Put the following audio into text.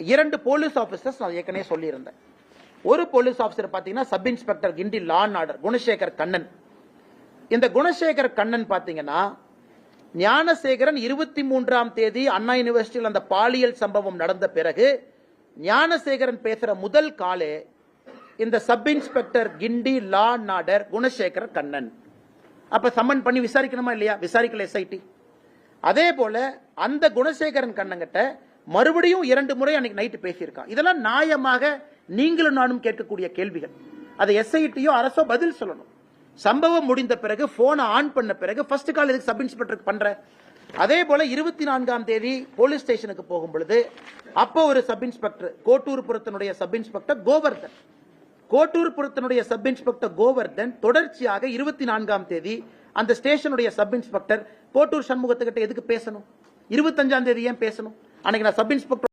2 police officers நான் ஏற்கனவே சொல்லியிருந்தேன். ஒரு போலீஸ் ஆபீசர் பாத்தீங்கன்னா sub inspector Guindy law and order Gunasekar Kannan. இந்த குணசேகர் கண்ணன் பாத்தீங்கன்னா ஞானசேகரன் 23ஆம் தேதி அண்ணா யூனிவர்சிட்டியில் அந்த பாலியல் சம்பவம் நடந்த பிறகு ஞானசேகரன் பேசுற முதல் காலே இந்த sub inspector Guindy law and order Gunasekar Kannan. அப்ப சம்மன் பண்ணி விசாரிக்கணுமா இல்லையா? விசாரிக்கல எஸ்ஐடி. அதே போல அந்த குணசேகரன் கண்ணங்கிட்ட மறுபடியும் 2 முறை அன்னைக்கு நைட்டு பேசியிருக்கான். இதெல்லாம் நியாயமாக நீங்களும் நானும் கேட்கக்கூடிய கேள்விகள். அதை எஸ்ஐடியோ அரசோ பதில் சொல்லணும். சம்பவம் முடிந்த பிறகு போனை ஆன் பண்ண பிறகு ஃபர்ஸ்ட் கால் எதுக்கு சப் இன்ஸ்பெக்டருக்கு பண்ற? அதே போல 24ஆம் தேதி போலீஸ் ஸ்டேஷனுக்கு போகும் பொழுது அப்போ ஒரு சப் இன்ஸ்பெக்டர் கோட்டூர்புரத்தினுடைய சப் இன்ஸ்பெக்டர் கோவர்தன், கோட்டூர்புரத்தினுடைய சப் இன்ஸ்பெக்டர் கோவர்தன் தொடர்ச்சியாக 24ஆம் தேதி அந்த ஸ்டேஷனுடைய சப் இன்ஸ்பெக்டர் கோட்டூர் சண்முகத்துக்கிட்ட எதுக்கு பேசணும்? 25ஆம் தேதி ஏன் பேசணும்? அன்னைக்கு நான் சப் இன்ஸ்பெக்டர்